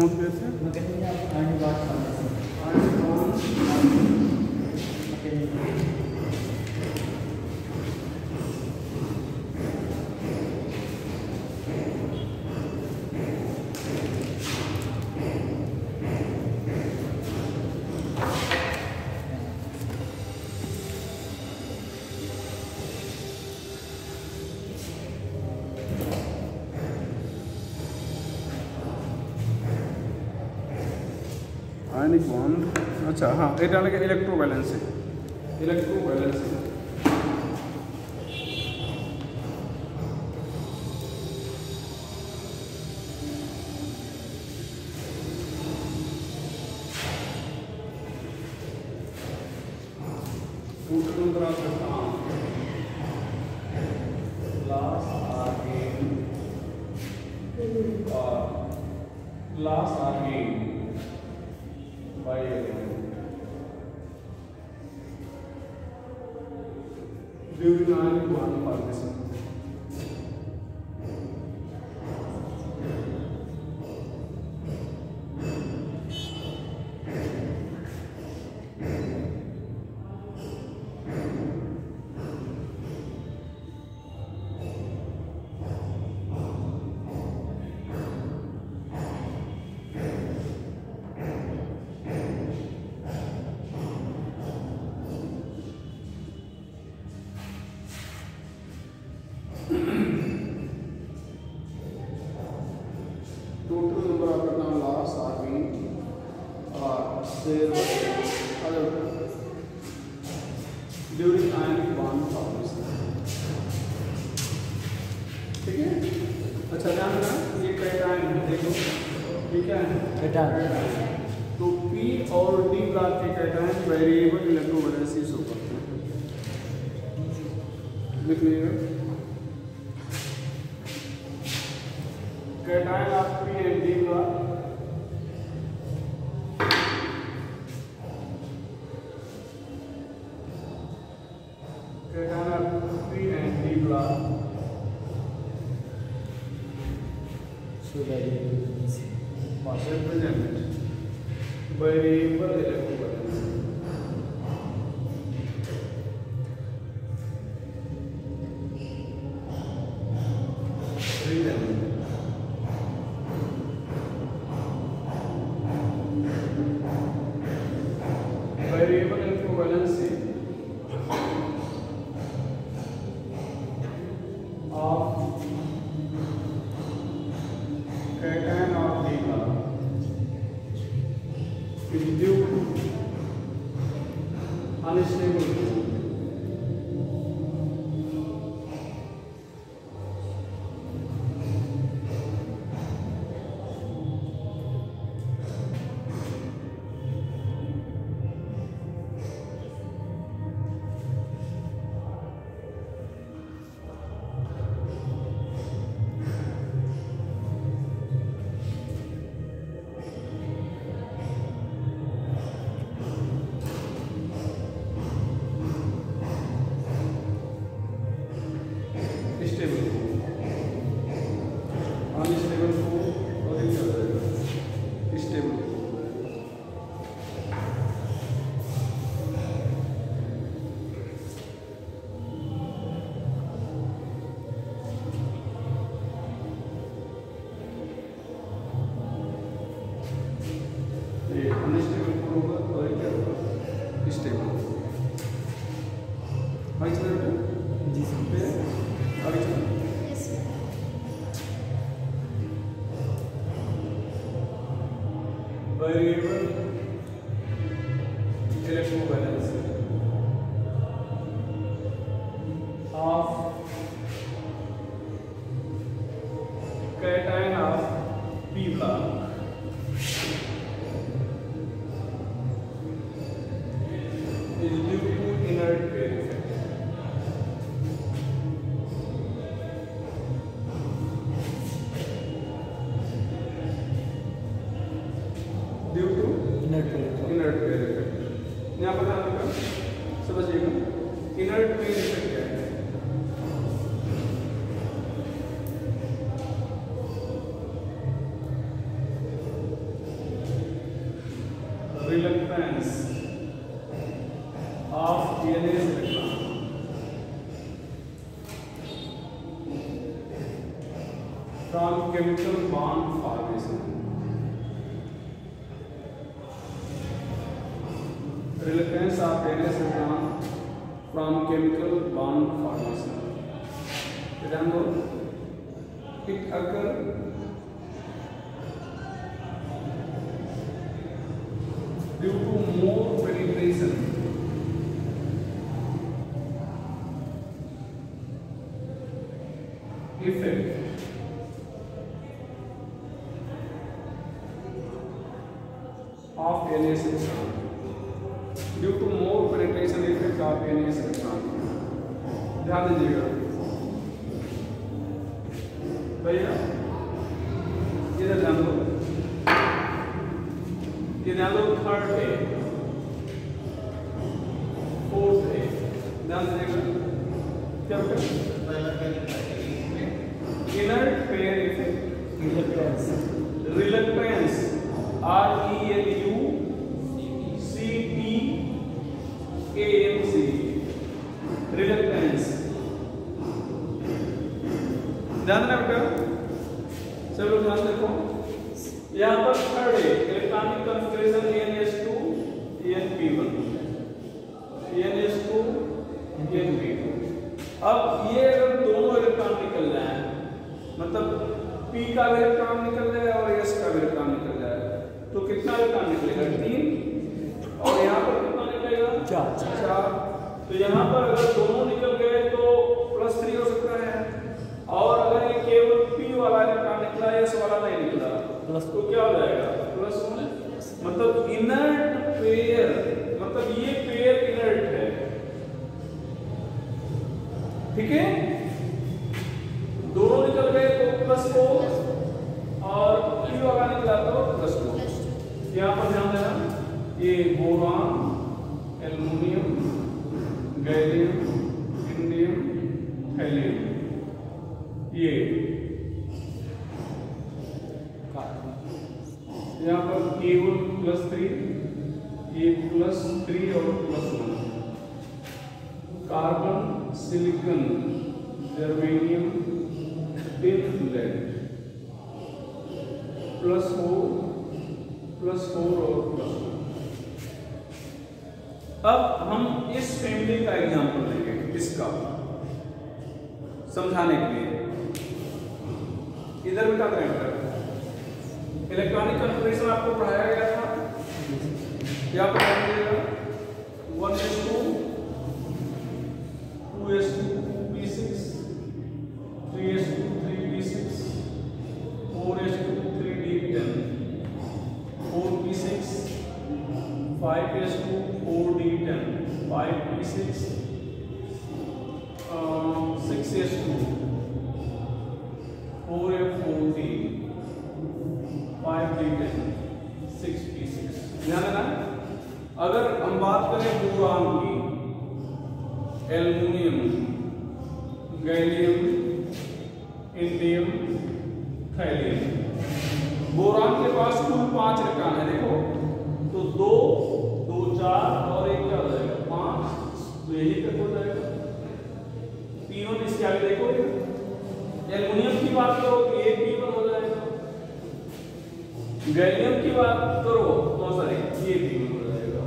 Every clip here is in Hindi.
कौन से थे? आयनिक बॉन्ड, अच्छा हाँ এটা লাগে ইলেকট্রোভ্যালেন্সি class are gained by during ionic bond formation. Total number of proton loss are being during ionic bond formation. ठीक है, अच्छा ध्यान रखना ये कैटायन है, देखो ये क्या है कैटायन। तो P और D ब्लॉक के कैटायन वेरिएबल इलेक्ट्रोवैलेंसी शो करते हैं, लिख लीजिएगा cation of P and D block cation of P and D block so variable variable electrovalency variable equivalency of cation of D block is due to unstable variable electrovalency of cation of P block is due to inert pair effect. Due to inert pair effect. यहाँ पर ध्यान रखना, समझिएगा inert pair effect क्या है? from chemical bond formation. Reluctance of NS electron from chemical bond formation. Remember, it occurs due to more penetration effect of NS electron. Due to more penetration effect of NS electron. ध्यान दीजिएगा भैया, इधर ध्यान दो, ये ध्यान दो, थर्ड है, फोर्थ है, ध्यान दीजिएगा क्या बेटा? Inert pair effect, reluctance, RELUCTANCE, reluctance. ध्यान देना बेटा, सब लोग ध्यान देखो, यहाँ पर थर्ड है electronic configuration NS2 NP1, NS2 NP2। अब ये अगर दोनों इलेक्ट्रॉन निकल जाए, मतलब P का भी इलेक्ट्रॉन निकल जाए और S का भी इलेक्ट्रॉन निकल जाए, तो कितना इलेक्ट्रॉन निकलेगा? 3। और यहाँ पर कितना निकलेगा? 4। तो यहाँ पर अगर दोनों निकल गए तो +3 हो सकता है, और अगर ये केवल P वाला इलेक्ट्रॉन निकला, S वाला नहीं निकला, तो क्या हो जाएगा? +1। मतलब इनर्ट पेयर, मतलब ये पेयर इनर्ट है, ठीक है? दोनों निकल गए तो +4 और P वाला निकला तो +2। यहाँ पर ध्यान देना, ये boron, aluminium, gallium, indium, thallium, ये यहाँ पर केवल +3, ये +3 और +1, carbon, silicon, germanium, tin, lead, +4 और +1। अब हम इस फैमिली का एग्जांपल लेंगे, इसका समझाने के लिए। इधर बेटा करेंगे, इलेक्ट्रॉनिक कॉन्फ़िगरेशन आपको पढ़ाया गया था, यहाँ पर ध्यान 1s2 2s2 2p6 3s2 3p6 4s2 3d10 4p6 5s2 4d10 5p6 6s2 4f4d 5d10 6p6। ध्यान देना, अगर हम बात करें बोरान की, aluminium, gallium, indium, thallium, boron के पास कुल 5 इलेक्ट्रॉन है, देखो तो 2 2 4 और एक क्या हो जाएगा? 5, तो यही तक हो जाएगा। तीनों इसके आगे देखो, एल्युमिनियम की बात करो तो ये P1 हो जाएगा, गैलियम की बात करो तो सॉरी ये P1 हो जाएगा,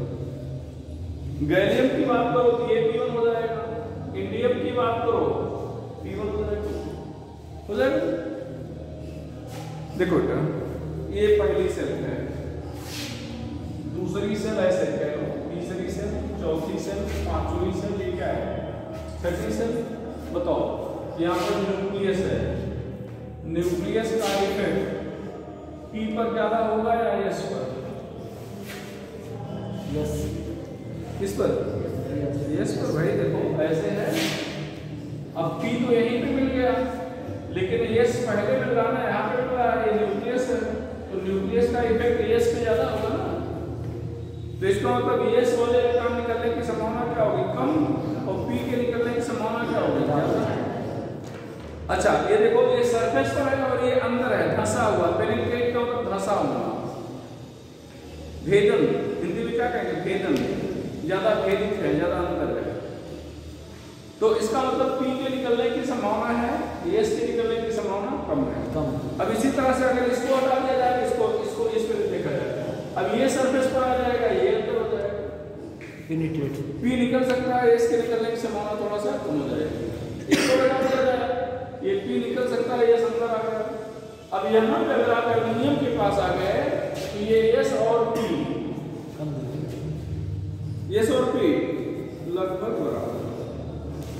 गैलियम की बात करो तो ये P1 हो जाएगा, इंडियम की बात करो P1 हो जाएगा, हो जाएगा। देखो बेटा, ये पहली सेल है, दूसरी सेल ऐसे कह लो, तीसरी सेल, चौथी सेल, पांचवी सेल, ये क्या है? छठी सेल। बताओ, यहाँ पर न्यूक्लियस है, न्यूक्लियस का इफेक्ट P पर ज्यादा होगा या S पर? यस, किस पर? S पर। भाई देखो ऐसे है, अब P तो यहीं पे मिल गया, लेकिन S पहले मिल रहा है, यहाँ पे मिल रहा है, ये न्यूक्लियस है, तो न्यूक्लियस का इफेक्ट S पे ज्यादा होगा ना, तो इसका मतलब S वाले इलेक्ट्रॉन निकलने की संभावना क्या होगी? कम, और P के निकलने की संभावना क्या होगी? ज्यादा। अच्छा, ये देखो, ये सरफेस पर है और ये अंदर है, धंसा हुआ, पेनिट्रेट का मतलब धंसा हुआ, भेदन, हिंदी में क्या कहेंगे? भेदन, ज्यादा भेदित है, ज्यादा अंदर है, तो इसका मतलब P के निकलने की संभावना है एस के निकलने की संभावना कम है। कम। अब इसी तरह से अगर इसको हटा दिया जाए, इसको इस पे देखा जाए, अब ये सरफेस पर आ जाएगा, ये अंदर हो जाएगा, पेनिट्रेट पी निकल सकता है, एस के निकलने की संभावना थोड़ा सा कम हो जाएगी। इसको हटा दिया जाए, ये पी निकल सकता है, ये अंदर आ गया। अब यहाँ पे अगर आप एल्यूमिनियम के पास आ गए तो ये एस और पी, एस और पी लगभग बराबर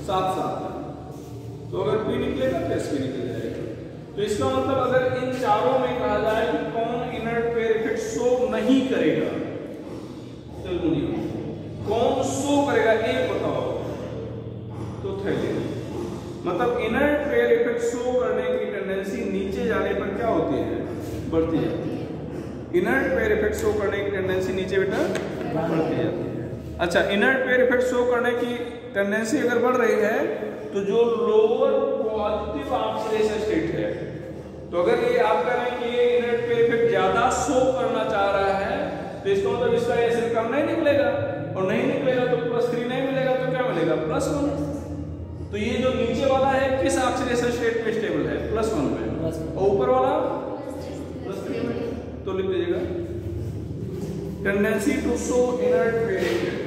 साथ साथ, तो अगर पी निकलेगा तो एस पी निकल जाएगा। तो इसका मतलब अगर इन चारों में कहा जाए कि कौन इनर्ट पेयर इफेक्ट शो नहीं करेगा, एल्यूमिनियम कौन शो करेगा, एक बताओ, तो थैलियम। मतलब इनर्ट पेयर इफेक्ट शो करने की टेंडेंसी नीचे जाने पर क्या होती है, बढ़ती जाती है। इनर्ट पेयर इफेक्ट शो करने की टेंडेंसी नीचे बेटा बढ़ती जाती है। अच्छा, इनर्ट पेयर इफेक्ट शो करने की टेंडेंसी अगर बढ़ रही है तो जो लोअर पॉजिटिव ऑक्सीडेशन स्टेट है, तो अगर ये आप कह रहे हैं कि ये इनर्ट पेयर इफेक्ट ज्यादा शो करना चाह रहा है, तो इसका मतलब इसका एस कम नहीं निकलेगा, और नहीं निकलेगा तो +3 नहीं मिलेगा, तो क्या मिलेगा, +1। तो ये जो नीचे वाला है किस ऑक्सीडेशन स्टेट में स्टेबल है, +1 में, और ऊपर वाला +3 में। तो लिख दीजिएगा tendency to show inert pair effect,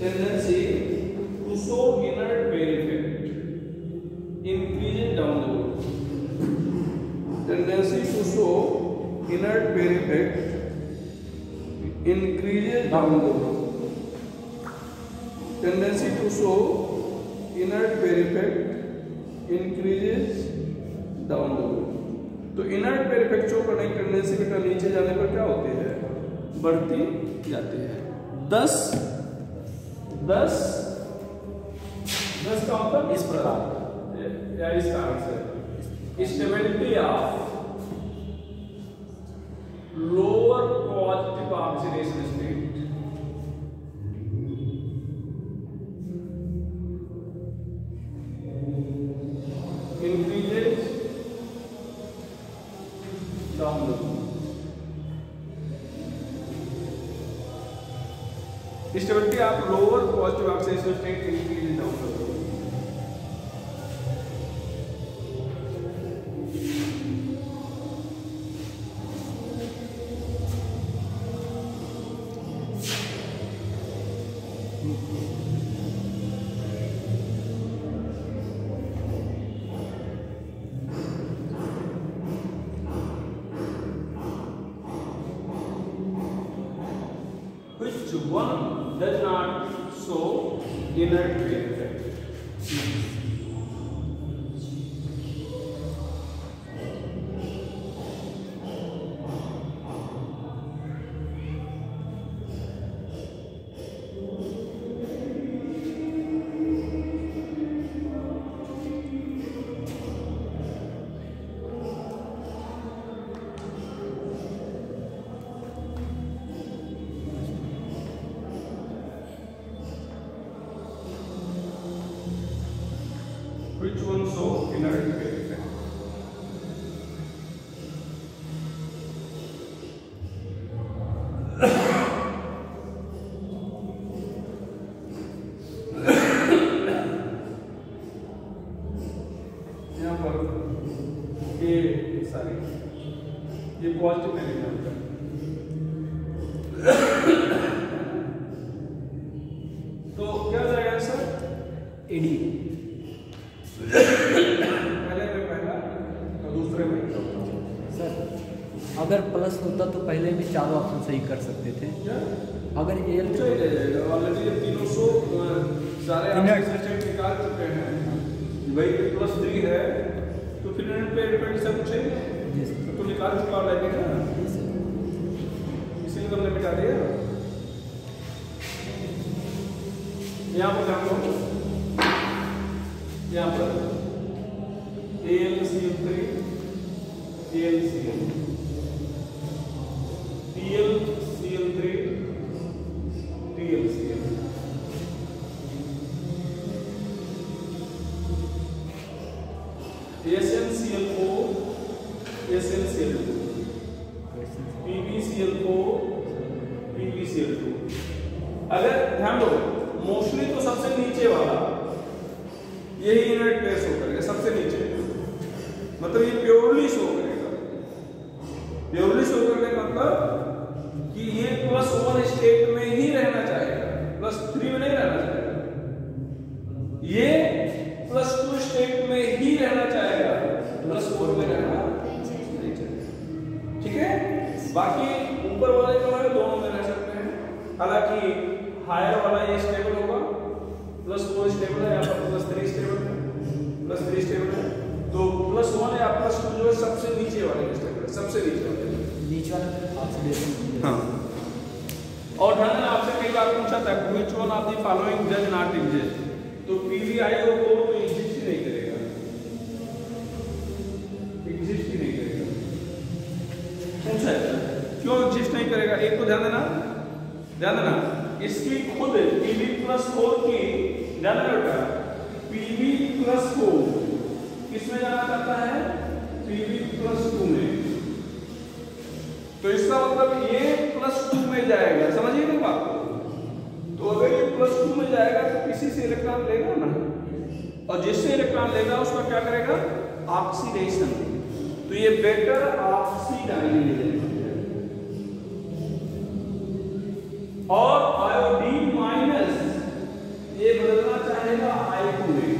tendency to show inert pair effect increases down the road, tendency to show inert pair effect increases down the road, tendency to show inert pair effect increases down the road। तो इनर्ट पेयर इफेक्ट शो करने की टेंडेंसी बेटा नीचे जाने पर क्या होती है, बढ़ती जाती है। 10 का मतलब इस प्रकार या इस कारण से stability of lower positive oxidation state, increases down the road। Stability of lower positive oxidation state increases down the road। Which one does not show inert pair effect? Which one show inert pair effect? यहाँ पर ये पॉजिटिव एलिमेंट है, तो क्या जाएगा सर, एडी पहले में पहला और दूसरे में चौथा। सर अगर प्लस होता तो पहले में चारों ऑप्शन सही कर सकते थे। अगर एल सही रह जाएगा, ऑलरेडी जब 300 सारे ऑप्शन निकाल चुके हैं, भाई +3 है तो फिर इनर्ट पेयर इफेक्ट सब कुछ है तो निकाल चुका ऑलरेडी ना, इसीलिए हमने मिटा दिया। यहाँ पर ध्यान दो, यहाँ पर AlCl3 AlCl TlCl3 TlCl SnCl4 SnCl2 PbCl4 PbCl2। अगर ध्यान दो मोस्टली तो सबसे नीचे वाला यही इनर्ट पेयर शो करेगा सबसे नीचे, मतलब ये प्योरली शो करेगा। प्योरली शो करने का मतलब कि ये +1 स्टेट में ही रहना चाहेगा, +3 में नहीं रहना चाहेगा, ये +2 स्टेट में ही रहना चाहेगा, +4 में रहना नहीं चाहेगा। ठीक है, बाकी ऊपर वाले जो है दोनों में रह सकते हैं। हालांकि हायर वाला ये स्टेबल होगा, +4 स्टेबल है, यहाँ पर +3 स्टेबल है, +3 स्टेबल है, तो +1 या +2 जो है सबसे नीचे वाले स्टेबल है, सबसे नीचे वाले ऑक्सीडेशन। हाँ। और ध्यान आपसे कई बार पूछा था which one of the following does not exist, तो PbIO तो एग्जिस्ट ही नहीं करेगा, एग्जिस्ट ही नहीं करेगा। पूछा है क्यों एग्जिस्ट नहीं करेगा, एक तो ध्यान देना इसकी खुद Pb+4 की, ध्यान देना बेटा, Pb+4 किसमें जाना चाहता है, Pb+2 में, तो इसका मतलब ये +2 में जाएगा, समझिए ना बात को। तो अगर ये +2 में जाएगा तो किसी से इलेक्ट्रॉन लेगा ना, और जिससे इलेक्ट्रॉन लेगा उसका क्या करेगा, ऑक्सीडेशन, तो ये बेटर ऑक्सीडाइजेशन। और आयोडीन माइनस ये बदलना चाहेगा I2 में,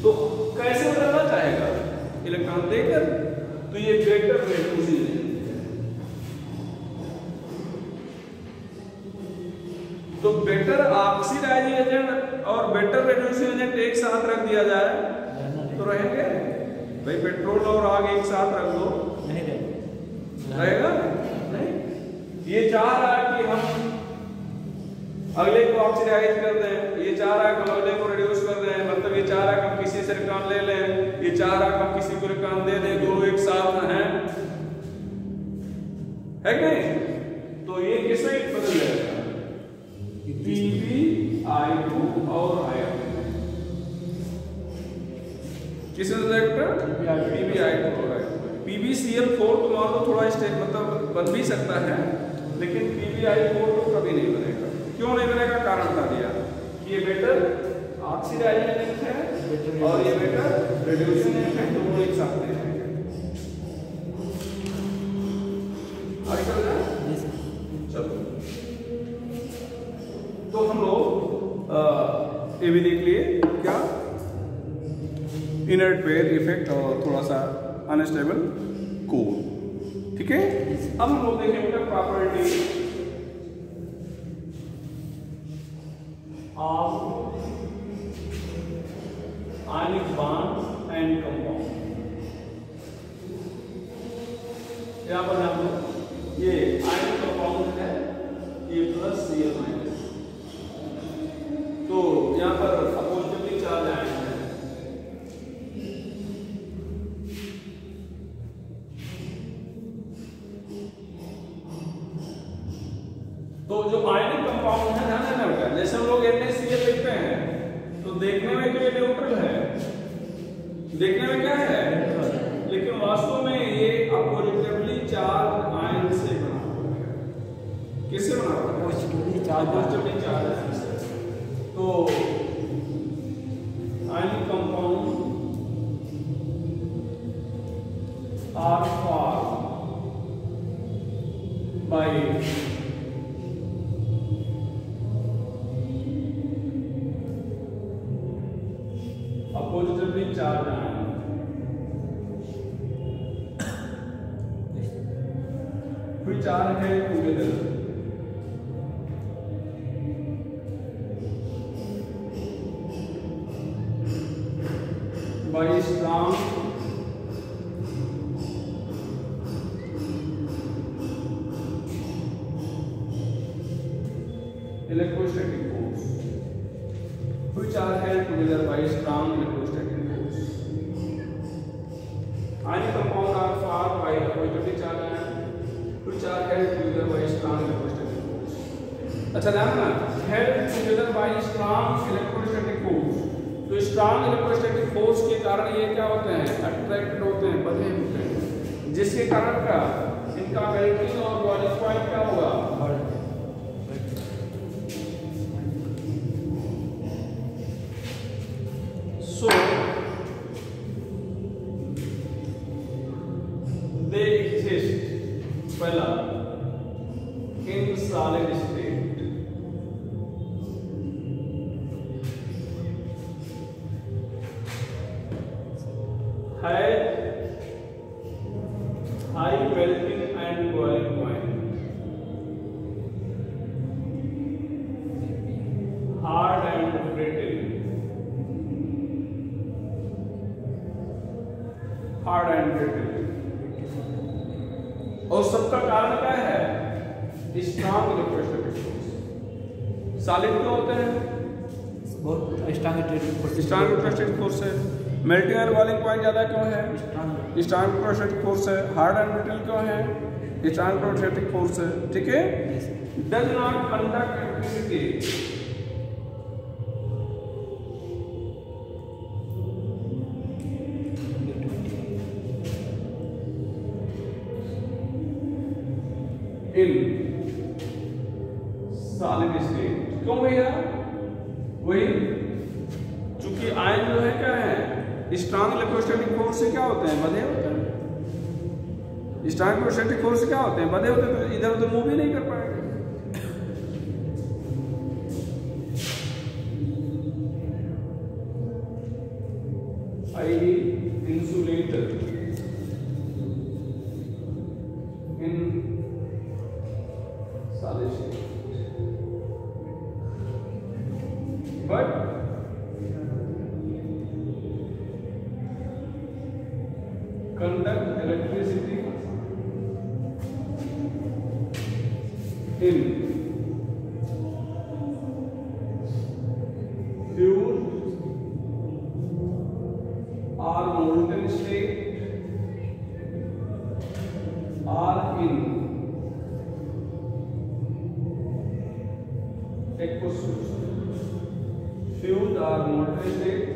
तो कैसे बदलना चाहेगा, इलेक्ट्रॉन देकर, तो ये बेटर रेड्यूसिंग, तो बेटर ऑक्सीडाइजिंग एजेंट और बेटर रेड्यूसिंग एजेंट एक साथ रख दिया जाए तो रहेंगे भाई, पेट्रोल और आग एक साथ रख दो नहीं रहेगा नहीं। ये चाह रहा है कि हम अगले को ऑक्सीडाइज कर दें, ये चाह रहा है कि हम अगले को रिड्यूस कर दें, मतलब ये चाह रहा है कि हम किसी से इलेक्ट्रॉन ले लें, ये चाह रहा है कि हम किसी को इलेक्ट्रॉन दे दें, दोनों एक साथ हैं, है कि नहीं, तो ये किसमें बदल जाएगा, PbI2 और I2 किसमें बदल जाएगा, PbI2 और I2। PbCl4 तो मान लो थोड़ा स्टेट मतलब बन भी सकता है, लेकिन PbI4 तो कभी नहीं बनेगा। क्यों नहीं बनेगा, कारण बता दिया कि ये बेटर ऑक्सीडाइजिंग एजेंट है और ये बेटर रिड्यूसिंग एजेंट है, दोनों एक साथ नहीं रहेंगे। आगे चल जाए, चलो तो हम लोग ये भी देख लिए क्या, इनर्ट पेयर इफेक्ट और थोड़ा सा अनस्टेबल कोर। ठीक है, अब हम लोग देखेंगे property of ionic bond and compound. यहां पर ध्यान दो, ये आयनिक कंपाउंड है, ये +Cl-, तो यहां पर अपोजिटिवली चार्ज आयन है, तो जो आयनिक कंपाउंड है ध्यान देना बेटा, जैसे हम लोग NaCl लिखते हैं तो देखने में तो ये न्यूट्रल है, देखने में क्या है, लेकिन वास्तव में ये अपोजिटिवली चार्ज आयन से बना हुआ है। किससे बना हुआ है, अपोजिटिवली चार्ज आयन से। तो ionic compound are formed by oppositely charge ion, which are held together by strong electrostatic force, which are held together by strong electrostatic force. Ionic compound are formed by positively charged ion which are held together by strong electrostatic force. अच्छा ध्यान रखना, held together by strong electrostatic force, तो स्ट्रॉन्ग इलेक्ट्रोस्टैटिक फोर्स के कारण ये क्या होते हैं, अट्रैक्ट होते हैं, बंधे होते हैं, जिसके कारण का इनका मेल्टिंग और बॉइलिंग पॉइंट क्या होगा, पहला इन सॉलिड स्टेट है high melting and boiling point, hard and brittle, hard and brittle. और सबका कारण क्या है? Strong electrostatic force. सॉलिड क्यों होते हैं? बहुत स्ट्रांग इलेक्ट्रोस्टैटिक फोर्स है। मेल्टिंग एंड बॉइलिंग पॉइंट ज्यादा क्यों है? स्ट्रॉन्ग इलेक्ट्रोस्टैटिक फोर्स है। हार्ड एंड ब्रिटल क्यों है? स्ट्रॉन्ग इलेक्ट्रोस्टैटिक फोर्स है। ठीक है। Does not conduct electricity, in solid state. क्यों भैया? वही चूंकि आयन जो है क्या है, स्ट्रॉन्ग इलेक्ट्रोस्टैटिक फोर्स से क्या होते हैं? बंधे होते हैं। स्ट्रॉन्ग इलेक्ट्रोस्टैटिक फोर्स से क्या होते हैं? बंधे होते हैं, तो इधर उधर मूव भी नहीं कर पाएंगे। Ideal insulator in solid state, but conduct electricity in pure or molten state or in aqueous solution, fluid or molten state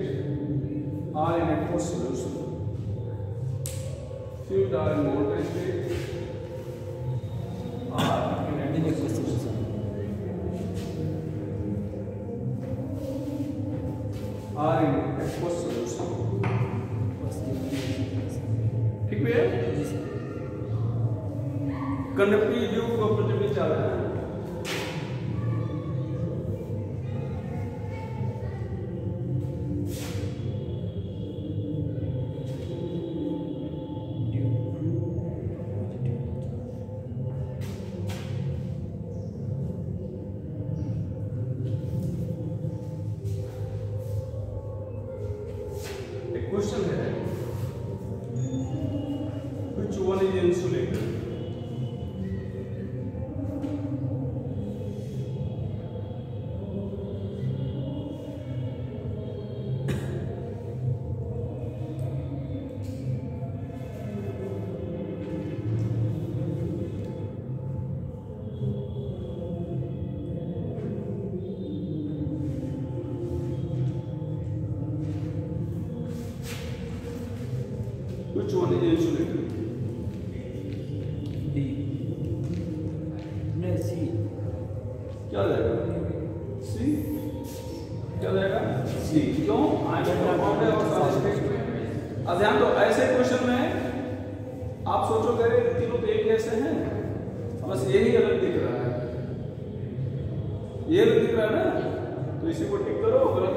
or in aqueous solution, fluid or in molten state or in aqueous solution, or in aqueous solution। ठीक है। कंडक्टिव ट्यूब को प्रज्वलित चल रहा है। क्वेश्चन है, which one is insulator? Which one is insulator? D. नहीं C. क्या जाएगा? C? क्या जाएगा? C। क्यों? आयन और सॉलिड स्टेट में। अब ध्यान दो, ऐसे क्वेश्चन में आप सोचोगे तीनों तो एक जैसे हैं, बस यही अलग दिख रहा है, ये अलग दिख रहा है ना, तो इसी को टिक करो, गलत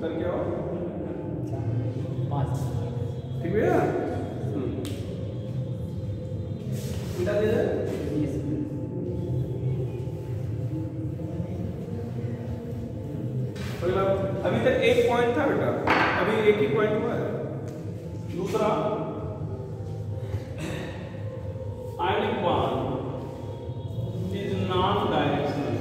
करके आओ। 5 ठीक है। मिटा दीजिए। अभी तक एक पॉइंट था बेटा, अभी एक ही पॉइंट हुआ है। दूसरा, ionic bond is non directional,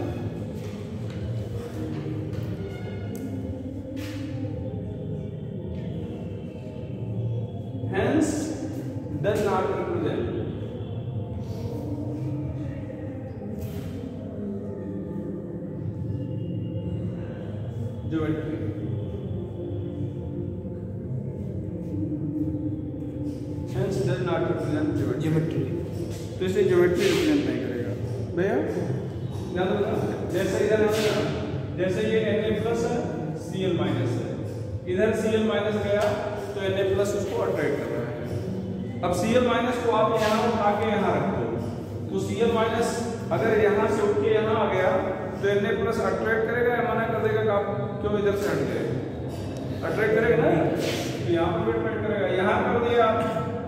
hence does not represent geometry। hence does not represent geometry। तो इसे ज्योमेट्री रिप्रेजेंट नहीं करेगा भैया, याद रखना। जैसे इधर है, जैसे ये Na+ है, Cl- है, इधर Cl- गया तो Na+ उसको अट्रैक्ट कर रहा है। अब Cl- को आप यहाँ उठा के यहाँ रख दो, तो Cl माइनस अगर यहाँ से उठ के यहाँ आ गया तो Na प्लस अट्रैक्ट करेगा या मना कर देगा? आप क्यों इधर से हट गए? अट्रैक्ट करेगा ना, तो यहाँ पर भी अट्रैक्ट करेगा। यहाँ कर दिया,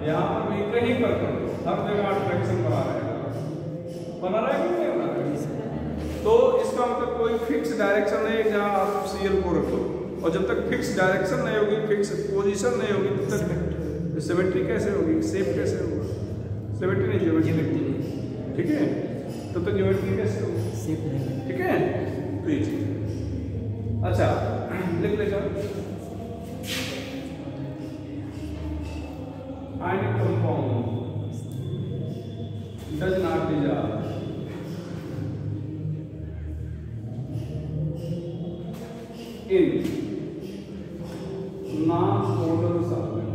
यहाँ पर भी कहीं पर कर दो, हर जगह अट्रैक्शन बना रहा है कि नहीं बना रहा है? तो इसका मतलब कोई फिक्स डायरेक्शन नहीं है जहाँ आप Cl को रखो, और जब तक फिक्स डायरेक्शन नहीं होगी, फिक्स पोजीशन नहीं होगी, तब तक सिमेट्री कैसे होगी, शेप कैसे होगा? सिमेट्री नहीं, ज्योमेट्री। ठीक है, तब तक ज्योमेट्री कैसे होगी? शेप नहीं। ठीक है, तो ये चीज। अच्छा, लिख ले जाओ। Ionic compound does not dissolve in non-polar solvent.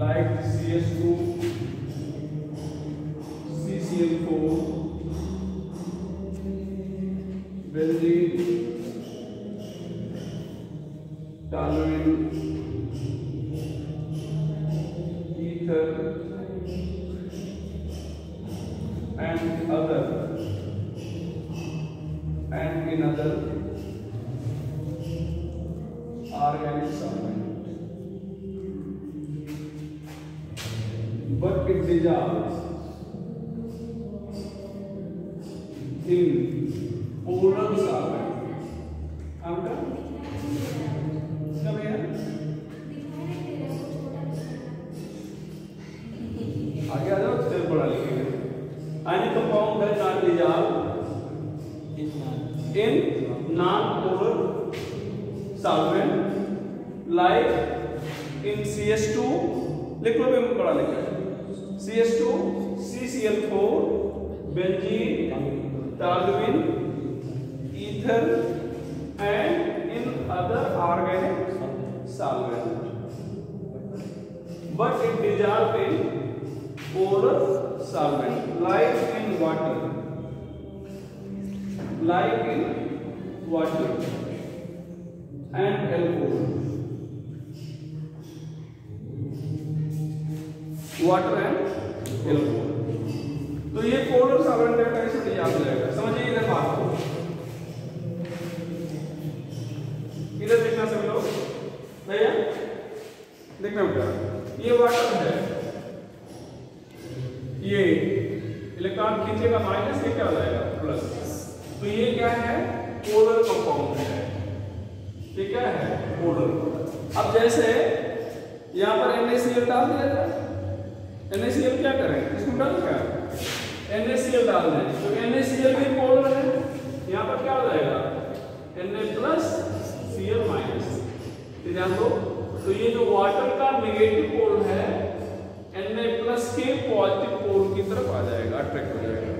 Like CH2, CCl4, benzene, toluene, ether, and in other organic solvent, but it dissolves in polar solvent. आगे आ जाओ, फिर पढ़ा लिखेंगे। Ionic compound does not dissolve in non-polar solvent like in CH2, लिख लो, भी पढ़ा लिखा, CH2, CCl4, benzene, toluene, ether, and in other organic solvent, but it dissolves in polar solvent like in water, and alcohol, water and alcohol। तो ये पोलर सॉल्वेंट का कैसे याद रहेगा? समझिए इधर बात को, इधर देखना सभी लोग, भैया देखना बेटा, ये वाटर है, ये इलेक्ट्रॉन खींचेगा माइनस, ये क्या हो जाएगा प्लस। तो ये क्या है? पोलर कंपाउंड है। ये क्या है? पोलर। अब जैसे यहाँ पर NaCl डाल दिया जाए, NaCl क्या करें, इसको डाल क्या NaCl डाल दें, तो NaCl भी पोलर है, यहाँ पर क्या हो जाएगा Na प्लस Cl माइनस, ध्यान दो। तो ये जो वाटर का नेगेटिव पोल है Na प्लस के पॉजिटिव पोल की तरफ आ जाएगा, अट्रैक्ट हो जाएगा,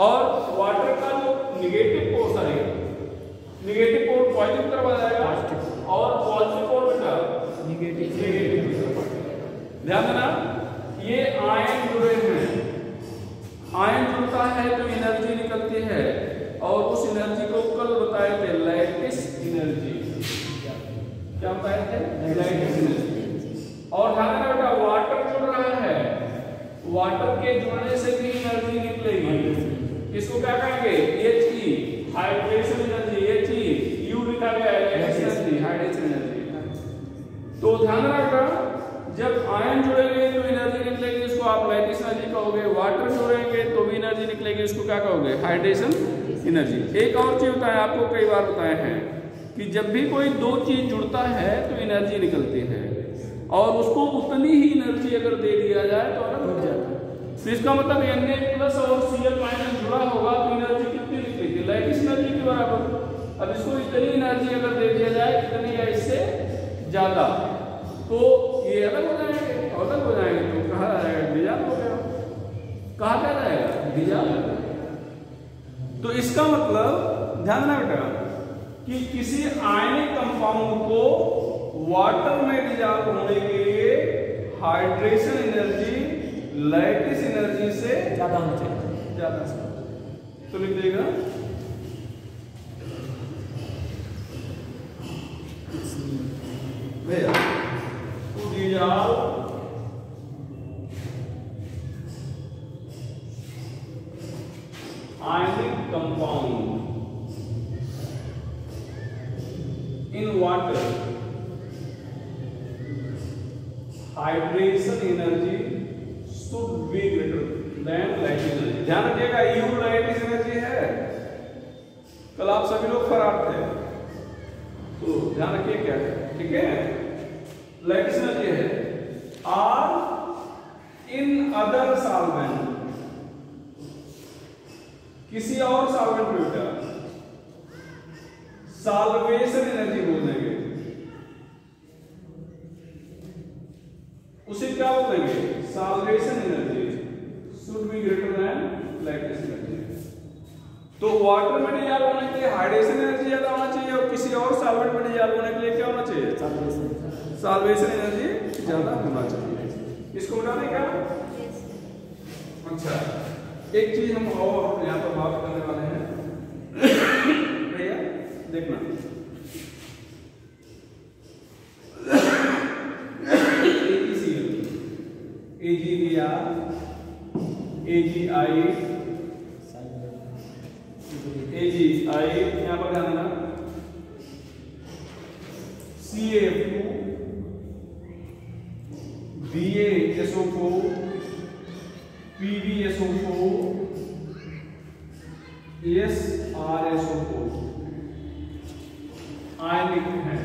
और वाटर का जो नेगेटिव पोल पॉजिटिव तरफ आ जाएगा, और पॉजिटिव पोल बेटा नेगेटिव। ध्यान देना, ये आयन जुड़े हैं, आयन जुड़ता है तो एनर्जी निकलती है, और उस एनर्जी को कल बताए थे लैटिस एनर्जी। क्या बताए थे? Lattice energy. और ध्यान रखना बेटा, वाटर जुड़ रहा है, वाटर के जुड़ने से भी एनर्जी निकलेगी। इसको क्या कहेंगे? He, hydration energy. He, you लिखा गया है, लैटिस एनर्जी, हाइड्रेशन एनर्जी। तो ध्यान रखना, जब आयन जुड़ेंगे तो एनर्जी निकलेगी, इसको आप लैटिस एनर्जी कहोगे। वाटर जुड़ेंगे तो भी एनर्जी निकलेगी, इसको क्या कहोगे? Hydration energy. एक और चीज बताएं, आपको कई बार बताए हैं कि जब भी कोई दो चीज जुड़ता है तो एनर्जी निकलती है, और उसको उतनी ही एनर्जी अगर दे दिया जाए तो अलग हो जाता है। तो इसका मतलब Na प्लस और Cl माइनस जुड़ा होगा तो एनर्जी कितनी निकलेगी? लैटिस एनर्जी के बराबर। अब इसको इतनी एनर्जी अगर दे दिया जाए, इतनी या इससे ज्यादा, तो ये अलग हो जाएंगे, अलग हो जाएंगे तो कहा जाएगा डिजॉल्व हो गया। कहा क्या जाएगा? डिजॉल्व। तो इसका मतलब ध्यान रखना बेटा कि किसी आयनिक कंपाउंड को वाटर में डिजॉल्व होने के लिए हाइड्रेशन एनर्जी लैटिस एनर्जी से ज्यादा होनी चाहिए, ज्यादा से। तो लिख देगा भैया dissolve ionic compound in water, hydration energy should be greater than lactic energy. ध्यान रखिएगा, यू लैटिस एनर्जी है, कल आप सभी लोग फरार थे, तो ध्यान रखिए क्या है, ठीक है। लैटिस एनर्जी है आर इन अदर सॉल्वेंट, किसी और सॉल्वेंट में बेटा सॉल्वेशन एनर्जी बोल देंगे, उसे क्या बोलेंगे, solvation energy should be greater than lattice energy. तो वाटर में डिजॉल्व होने के लिए हाइड्रेशन एनर्जी ज्यादा होना चाहिए और किसी और सॉल्वेंट में डिजॉल्व होने के लिए क्या होना चाहिए, सॉल्वेशन एनर्जी ज्यादा होना चाहिए। इसको बताने क्या, अच्छा एक चीज हम और यहाँ पर बात करने वाले हैं भैया, देखना AgBr, AgI, यहाँ पर ध्यान देना, CaF2, BaSO4, PbSO4, SrSO4 आयनिक है,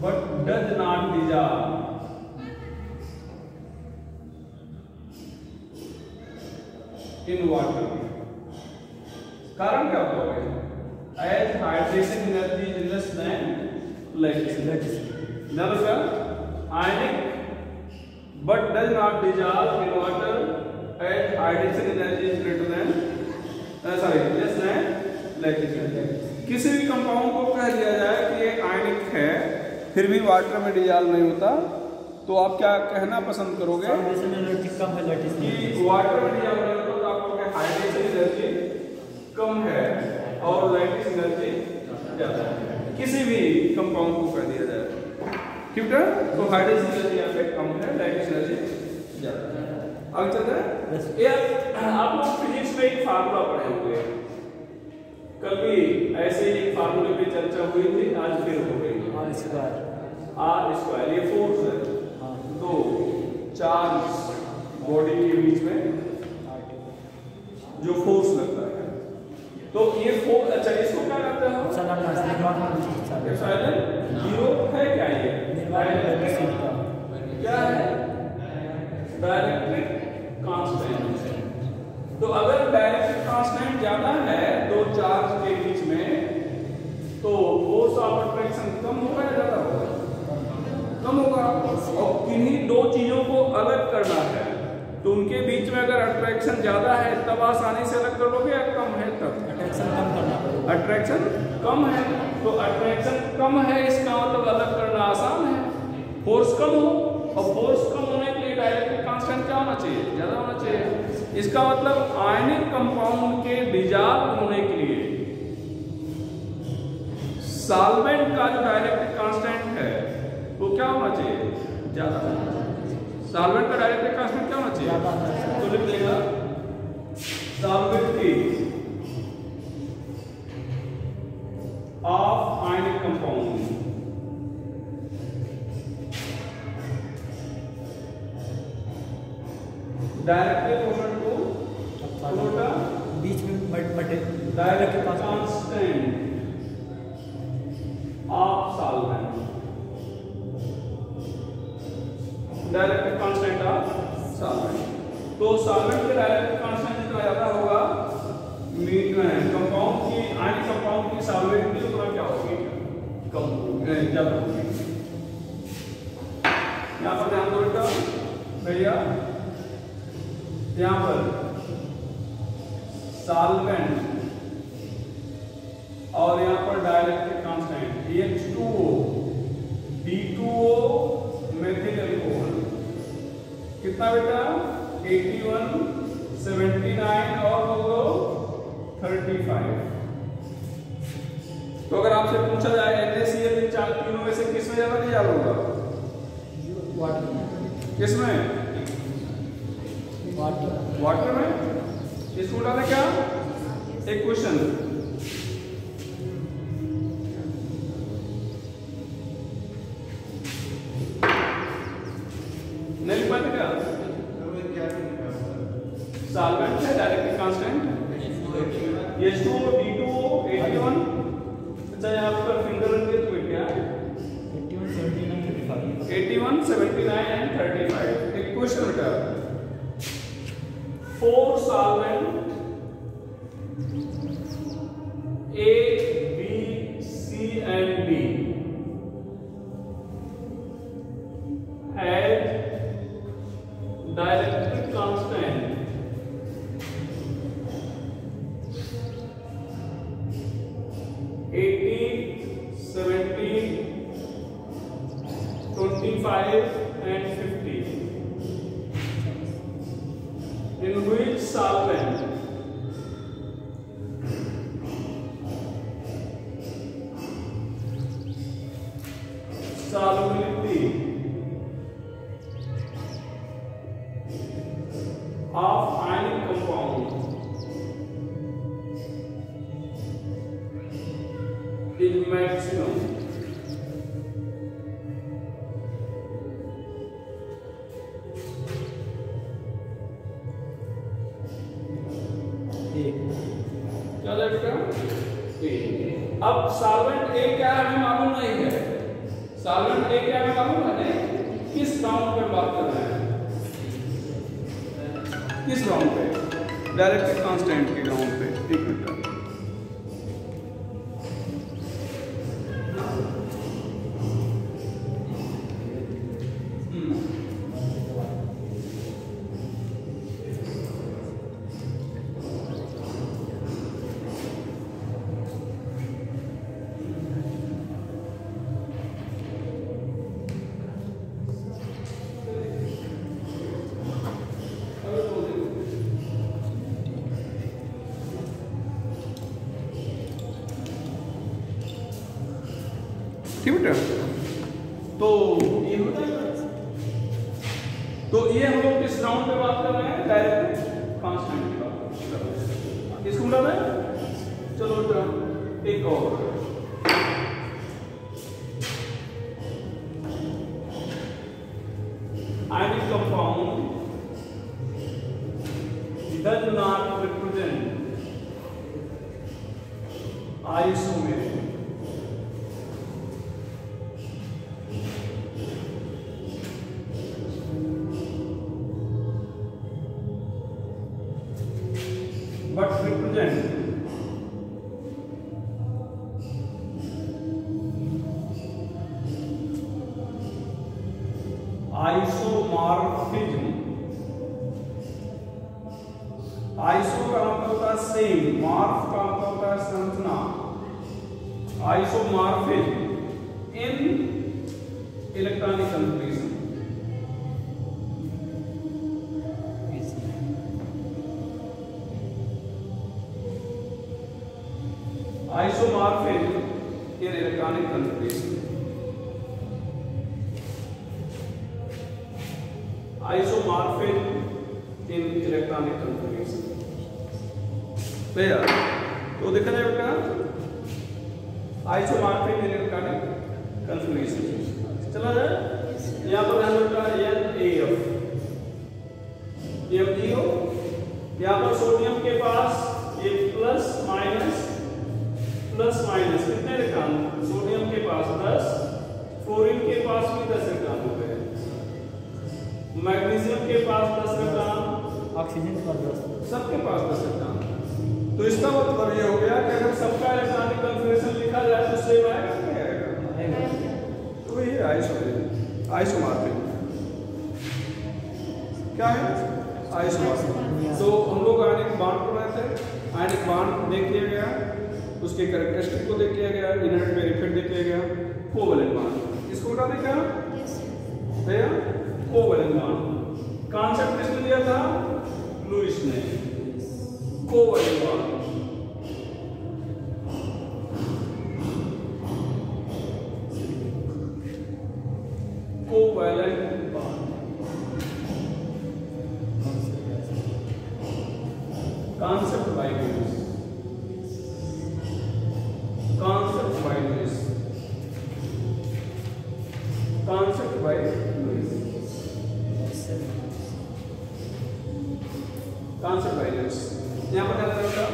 but does not dissolve in water। कारण क्या होगा, as hydration energy is less than lactic energy, ionic but does not dissolve in water as hydration energy is greater than less than lactic energy। किसी भी कंपाउंड को कह दिया जाए कि ये आयनिक है फिर भी वाटर में डिजॉल्व नहीं होता, तो आप क्या कहना पसंद करोगे कि वाटर में डिजॉल्व नहीं होता, तो आप कहोगे हाइड्रेशन एनर्जी कम है और लैटिस एनर्जी ज्यादा है, किसी भी कंपाउंड को कह दिया जाए, ठीक है। तो हाइड्रेशन एनर्जी यहाँ पे कम है, लैटिस एनर्जी ज्यादा है। आगे चलते हैं, आप लोग फिजिक्स में एक फार्मूला पढ़े होंगे, कल भी ऐसे ही एक फार्मूले पे चर्चा हुई थी, आज फिर हो गई, आर स्क्वायर, ये फोर्स है, दो चार्ज बॉडी के बीच में जो फोर्स लगता है, तो ये फोर्स, अच्छा इसको क्या कहते हैं, जीरो है क्या, ये क्या है, डायरेक्ट्रिक कांस्टेंट। तो अगर डायरेक्ट्रिक कांस्टेंट ज्यादा है दो चार्ज के बीच में, तो फोर्स ऑफ अट्रैक्शन कम होगा या ज्यादा होगा, कम होगा। और किन्हीं दो चीजों को अलग करना है, तो उनके बीच में अगर अट्रैक्शन ज्यादा है तब आसानी से अलग कर लोगे, या कम है तब अट्रैक्शन कम करना पड़ेगा, अट्रैक्शन कम है, तो अट्रैक्शन कम है इसका मतलब अलग करना आसान है, फोर्स कम हो, और फोर्स कम होने के लिए डायरेक्ट्रिक कांस्टेंट क्या होना चाहिए, ज्यादा होना चाहिए। इसका मतलब आयनिक कंपाउंड के डिजॉल्व होने के लिए सॉल्वेंट का जो डायरेक्ट्रिक कांस्टेंट है वो क्या होना चाहिए, ज्यादा होना चाहिए। सॉल्वेंट का डायरेक्ट्रिक कांस्टेंट क्या होना चाहिए, तो लिख देगा सॉल्वेंट की of ionic compound directly proportional to फ्लोटा बीच में बटे direct constant of solvent, direct constant of solvent. तो सॉल्वेंट के डायरेक्ट कांस्टेंट जितना ज्यादा होगा कंपाउंड की, आयनिक कंपाउंड की सॉल्वेंट की उतना क्या होगी, कम ज्यादा होगी। यहाँ पर ध्यान दो बेटा भैया, यहाँ पर सॉल्वेंट और यहाँ पर डायरेक्ट्रिक constant H2O, D2O methyl alcohol, कितना बेटा 81, 79 और बोलो 35। तो अगर आपसे पूछा जाए NaCl इन तीनों में से किस में ज्यादा डिजॉल्व होगा, किसमें? वाटर में। इसको उठाना क्या? एक क्वेश्चन नहीं लिख पाते क्या? सॉल्वेंट है डायरेक्टली कांस्टेंट H2O D2O 81। अच्छा यहाँ पर फिंगर रख दिए तो क्या? 81, 79 and 35। एक क्वेश्चन बेटा, 4 solvent A, B, C and D had dielectric constant and 50 in which solvent solubility of ionic compound is maximum. क्या बेटा? अब सॉल्वेंट ए क्या है हमें मालूम नहीं है। सॉल्वेंट ए क्या है मालूम है? किस ग्राउंड पे बात कर रहे हैं? किस ग्राउंड पे? डायरेक्ट कांस्टेंट के ग्राउंड पे। एक मिनट, ठीक बेटा? तो ये होता है। तो ये हम लोग किस ग्राउंड पे बात कर रहे हैं? डायरेक्ट कांस्टेंट की बात। इसको उठा दें। चलो बेटा एक और, ionic compound does not represent isomer but represent isomorphism। Iso का मतलब होता है सेम, मॉर्फ का मतलब होता है संरचना। Isomorphism in electronic conformation. Isomorphism in electronic configuration। Isomorphism in electronic configuration। तो देखा जाए बेटा, आइसोमॉर्फिज्म इन इलेक्ट्रॉनिक configuration। चला जाए यहाँ पर है बेटा NaF, MgO। यहाँ पर सोडियम के पास ये प्लस माइनस कितने इलेक्ट्रॉन? सोडियम के पास 10, फ्लोरीन के पास भी 10 इलेक्ट्रॉन हो गए, मैग्नीशियम के पास 10 इलेक्ट्रॉन, ऑक्सीजन के पास 10, सबके पास 10 इलेक्ट्रॉन। तो इसका मतलब ये हो गया कि अगर सबका इलेक्ट्रॉनिक कन्फिगरेशन लिखा जाए तो सेम आएगा। तो ये आइसोमॉर्फिज्म क्या है? आइसोमॉर्फिज्म। तो हम लोग आयनिक बॉन्ड पढ़ रहे थे। आयनिक बॉन्ड देख लिया गया, उसके कैरेक्टरिस्टिक को देख लिया गया, इनर्ट बेनिफिट देख लिया गया। कोवैलेंट बॉन्ड, इसको उठा दें क्या भैया? कोवैलेंट बॉन्ड कॉन्सेप्ट किसने दिया था? लुईस ने। कोवैलेंट बॉन्ड कोवैलेंट से वायलेंस। यहाँ पर क्या रहेगा?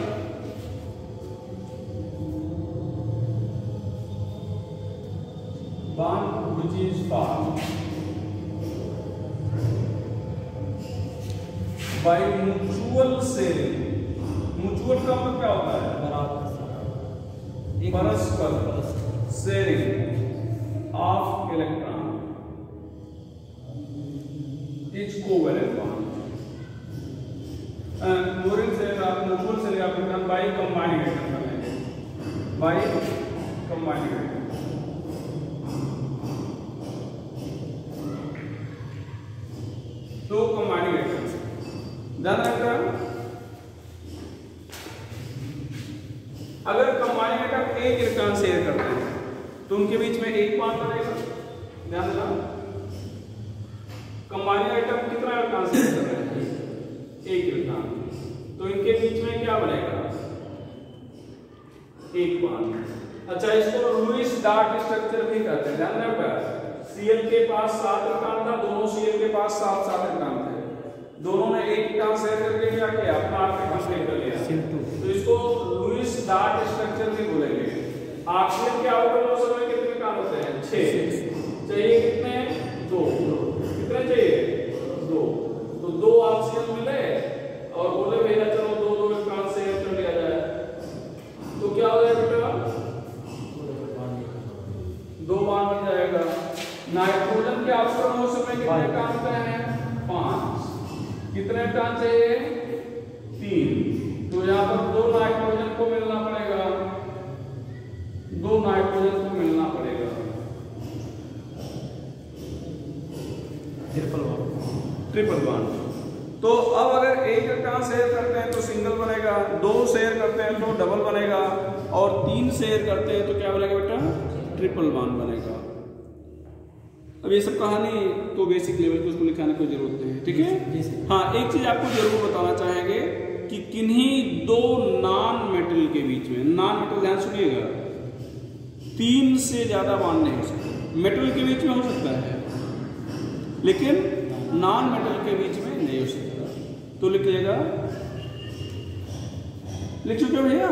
bond which is formed by mutual sharing। Mutual का मतलब क्या होता है? परस्पर sharing of electron is covalent bond. Chlorine से आप mutual sharing of electron by combining atom करेंगे, बाय कंबाइनिंग एटम। तो कंबाइनिंग एटम्स ध्यान रखना, अगर कंबाइनिंग एटम एक इलेक्ट्रॉन शेयर करते हैं तो उनके बीच में एक बॉन्ड बनेगा। ध्यान देना, कंबाइनिंग एटम कितना इलेक्ट्रॉन शेयर कर रहे हैं? एक इलेक्ट्रॉन, तो इनके बीच में क्या बनेगा? एक बॉन्ड। अच्छा, इसको लुईस डॉट स्ट्रक्चर भी कहते हैं। ध्यान रखना, Cl के पास 7 इलेक्ट्रॉन था, दोनों Cl के पास 7 इलेक्ट्रॉन थे, दोनों ने एक इलेक्ट्रॉन शेयर करके क्या किया? अपना इलेक्ट्रॉन शेयर कर लिया, तो इसको लुईस डॉट स्ट्रक्चर भी बोलेंगे। ऑक्सीजन के आउटर मोशन में कितने इलेक्ट्रॉन होते हैं? 6 चाहिए, कितने? 2। कितने चाहिए? 2। तो 2 ऑक्सीजन मिले और बोले भैया चलो 2 इलेक्ट्रॉन शेयर कर लिया जाए, तो क्या हो जाएगा बेटा? 2 बॉन्ड बन जाएगा। नाइट्रोजन के आउटर मोशन में कितने इलेक्ट्रॉन होते हैं? 5। कितने इलेक्ट्रॉन चाहिए? 3। तो यहाँ पर 2 नाइट्रोजन को मिलना पड़ेगा, 2 नाइट्रोजन को मिलना पड़ेगा। Triple bond. तो अब अगर एक इलेक्ट्रॉन शेयर करते हैं तो सिंगल बनेगा, 2 शेयर करते हैं तो डबल बनेगा, और 3 शेयर करते हैं तो क्या बनेगा बेटा? ट्रिपल बॉन्ड बनेगा। अब ये सब कहानी तो बेसिक लेवल पे उसको लिखाने की जरूरत नहीं है, ठीक है। हाँ, एक चीज आपको जरूर बताना चाहेंगे कि किन्हीं 2 नॉन मेटल के बीच में, नॉन मेटल ध्यान सुनिएगा, 3 से ज्यादा बॉन्ड नहीं हो सकता। मेटल के बीच में हो सकता है लेकिन नॉन मेटल के बीच में नहीं हो सकता। तो लिख लीजिएगा, लिख चुके हो भैया?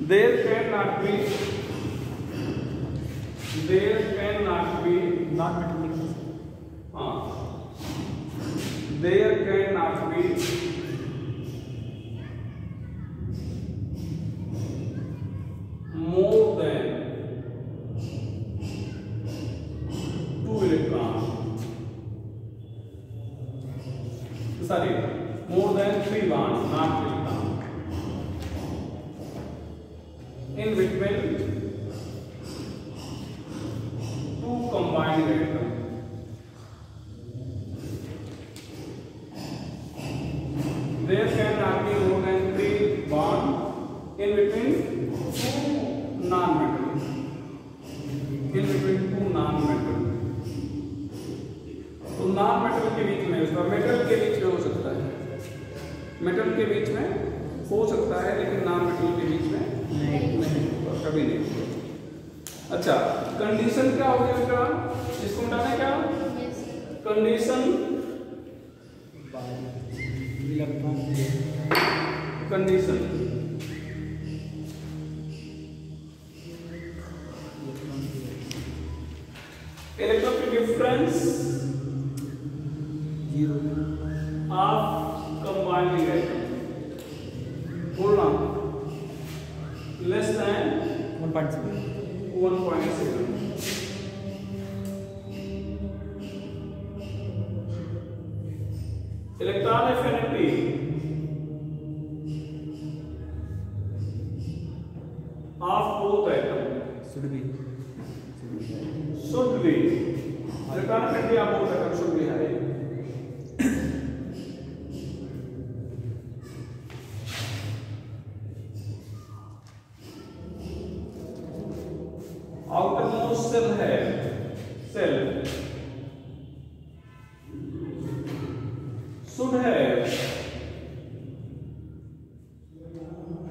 There can not be non metal. हाँ, there can not be more than 2 electrons, sorry, more than 3 bonds, not electrons, in between 2 combined electrons. There cannot be more than 3 bonds in between 2 non-metal, in between 2 non-metal। तो non-metal के बीच में, उसका मेटल के बीच में हो सकता है, मेटल के बीच में हो सकता है लेकिन non-metal के बीच में नहीं, कभी नहीं। अच्छा, कंडीशन क्या होगी बेटा? इसको बताना क्या condition? Condition electron difference of combining atom, बोलना less than 1.7। Electron affinity of both atom should be electron affinity of both atom should be high। Outermost shell है, shell should have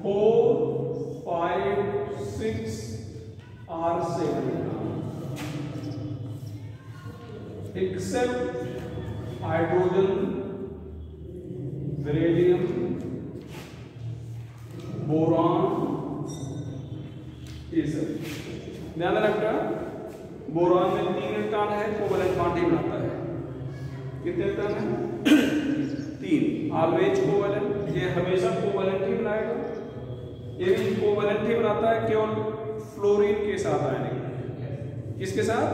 4, 5, 6 or 7 except hydrogen, ध्यान रखना, बोरान में 3 इलेक्ट्रॉन है, कोवेलेंट बॉन्ड ही बनाता है। कितने इलेक्ट्रॉन है? 3। ऑलवेज कोवेलेंट, ये हमेशा कोवेलेंट ही बनाएगा। ये भी कोवेलेंट ही बनाता है केवल फ्लोरीन के साथ आयनिक। किसके साथ?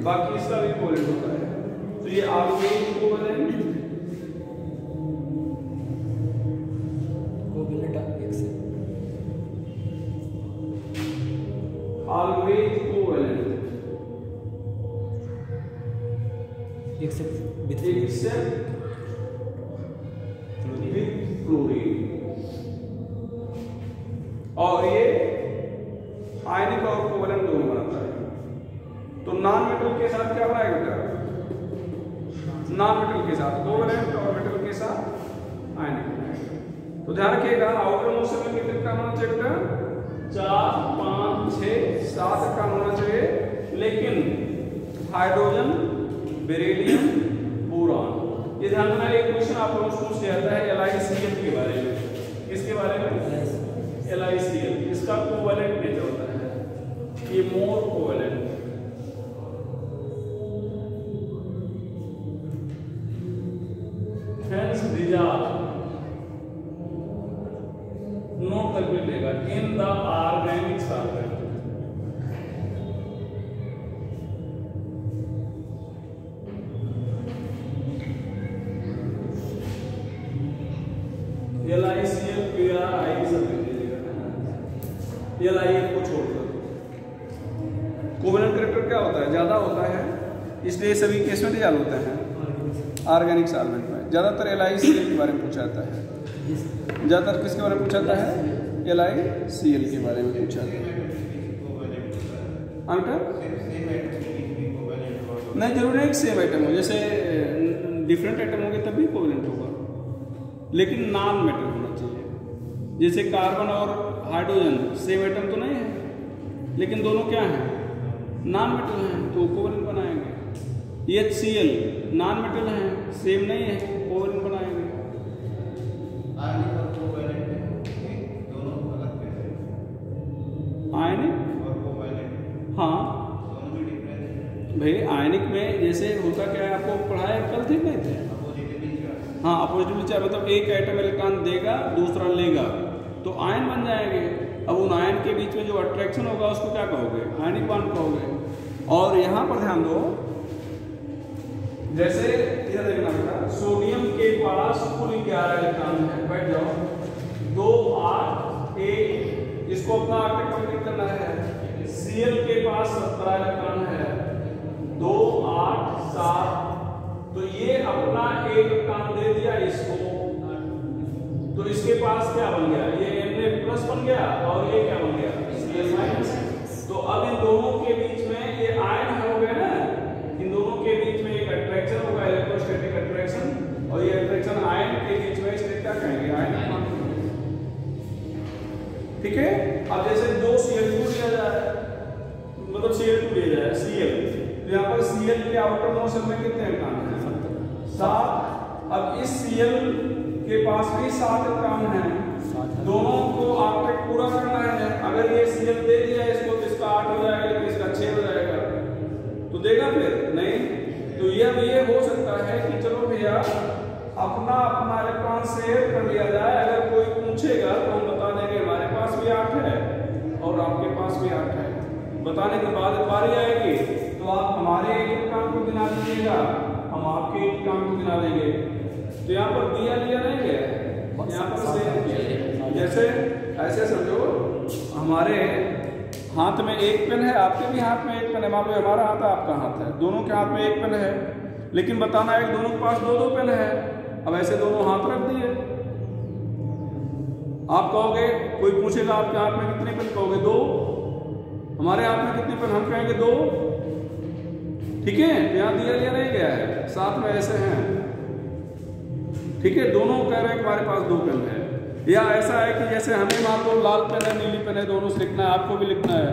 बाकी इसका भी कोवेलेंट होता है। तो ये always covalent, always covalent except with fluorine. और ये आयनिक और कोवेलेंट दोनों बनाता है। तो नॉन मेटल के साथ क्या बनाएगा बेटा? नॉन मेटल के साथ कोवेलेंट और मेटल के साथ आयनिक बनाएगा। तो ध्यान रखिएगा, आउटर मोशन में कितने का होना चाहिए बेटा? 4, 5, 6, 7 का होना चाहिए। लेकिन हाइड्रोजन, बेरिलियम, बोरान, ये ध्यान रखना। एक क्वेश्चन आप लोगों से पूछ जाता है LiCl के बारे में। किसके बारे में? LiCl। इसका कोवेलेंट नेचर होता है, ये more covalent. Hence these are not तक मिलेगा in the organic solvent. LiCl, PRI सब लिख दीजिएगा, LiCl को छोड़कर। कोवेलेंट कैरेक्टर क्या होता है? ज्यादा होता है, इसलिए सभी केस में डिजॉल्व होते हैं ऑर्गेनिक सॉल्वेंट में। ज्यादातर LiCl के बारे में पूछा जाता है। ज्यादातर किसके बारे में पूछा जाता है? LiCl के बारे में पूछा जाता है। नहीं जरूरी है कि सेम आइटम हो, जैसे डिफरेंट आइटम होंगे तब भी कोवेलेंट होगा, लेकिन नॉन मेटल होना चाहिए। जैसे कार्बन और हाइड्रोजन सेम आइटम तो नहीं है, लेकिन दोनों क्या हैं? नॉन मेटल हैं, तो कोवेलेंट बनाएंगे। HCl नॉन मेटल हैं, सेम नहीं है, कोवेलेंट बनाएंगे। आयनिक और कोवेलेंट, हाँ भाई आयनिक में जैसे होता क्या है, आपको पढ़ाया कल थे नहीं थे? हाँ, अपोजिटिव चार्ज मतलब एक एटम इलेक्ट्रॉन देगा, दूसरा लेगा, तो आयन बन जाएंगे। अब उन आयन के बीच में जो अट्रैक्शन होगा उसको क्या कहोगे? आयनिक बॉन्ड कहोगे। और यहाँ पर ध्यान दो, जैसे इधर देखना बेटा, सोडियम के पास कुल 11 इलेक्ट्रॉन है, बैठ जाओ, 2, 8, 1, इसको अपना आर्टिक कंप्लीट करना है। Cl के पास 17 इलेक्ट्रॉन है, 2, 8, 7, तो ये अपना एक इलेक्ट्रॉन दे दिया इसको, तो इसके पास क्या बन गया? ये Na+ बन गया, और ये क्या बन गया? Cl-। तो अब इन दोनों के बीच में ये आयन हो गए ना, इन दोनों के बीच में एक अट्रैक्शन होगा, इलेक्ट्रोस्टैटिक अट्रैक्शन, और ये अट्रैक्शन आयन के बीच में इसलिए क्या कहेंगे? Ionic bond. ठीक है। अब जैसे 2 Cl2 लिया जाए, मतलब Cl2 लिया जाए, Cl, तो यहाँ पर Cl के आउटर मोशन में कितने इलेक्ट्रॉन हैं? 7। अब इस Cl के पास भी 7 इलेक्ट्रॉन हैं, दोनों को आर्टिक पूरा करना है। अगर ये Cl दे दिया इसको तो इसका 8 हो जाएगा, लेकिन इसका 6 हो जाएगा, तो देगा फिर नहीं। तो ये हो सकता है कि चलो भैया अपना अपना इलेक्ट्रॉन शेयर कर लिया जाए। अगर कोई पूछेगा तो हम बता देंगे हमारे पास भी 8 है और आपके पास भी 8 है। बताने के बाद बारी आएगी तो आप हमारे एक इलेक्ट्रॉन को गिना दीजिएगा, हम आपके इलेक्ट्रॉन को गिना देंगे। तो यहाँ पर दिया लिया नहीं गया, यहाँ पर शेयर किया। जैसे ऐसे समझो, हमारे हाथ में एक पेन है, आपके भी हाथ में एक पेन है, मान लो हमारा हाथ है आपका हाथ है, दोनों के हाथ में एक पेन है, लेकिन बताना है कि दोनों के पास 2-2 पेन है। अब ऐसे दोनों हाथ रख दिए, आप कहोगे, कोई पूछेगा आपके हाथ में कितने पेन, कहोगे 2, हमारे हाथ में कितने पेन, हम कहेंगे 2। ठीक है, यहाँ दिया लिया नहीं गया है, साथ में ऐसे हैं। ठीक है, दोनों कह रहे हैं कि हमारे पास 2 पेन है। या ऐसा है कि जैसे हमें मान लो लाल पेन है, नीली पेन है, दोनों से लिखना है, आपको भी लिखना है।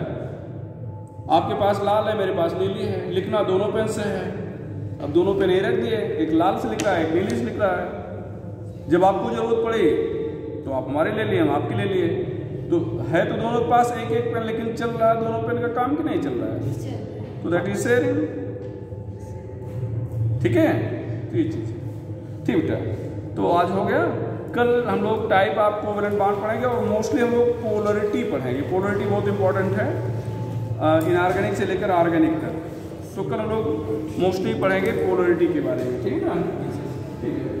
आपके पास लाल है, मेरे पास नीली है, लिखना दोनों पेन से है। अब दोनों पेन ही रख दिए, एक लाल से लिख रहा है, एक नीली से लिख रहा है। जब आपको जरूरत पड़ी तो आप हमारे ले लिए, हम आपके ले लिए। है तो दोनों के पास एक एक पेन, लेकिन चल रहा है दोनों पेन का काम कि नहीं चल रहा है, तो दैट इज शेयरिंग। ठीक है, तो ये चीज ठीक बेटा। तो आज हो गया, कल हम लोग टाइप ऑफ कोवेलेंट बॉन्ड पढ़ेंगे और मोस्टली हम लोग पोलरिटी पढ़ेंगे। पोलरिटी बहुत इंपॉर्टेंट है इनऑर्गेनिक से लेकर ऑर्गेनिक तक। तो कल हम लोग मोस्टली पढ़ेंगे पोलरिटी के बारे में, ठीक है ना। ठीक है।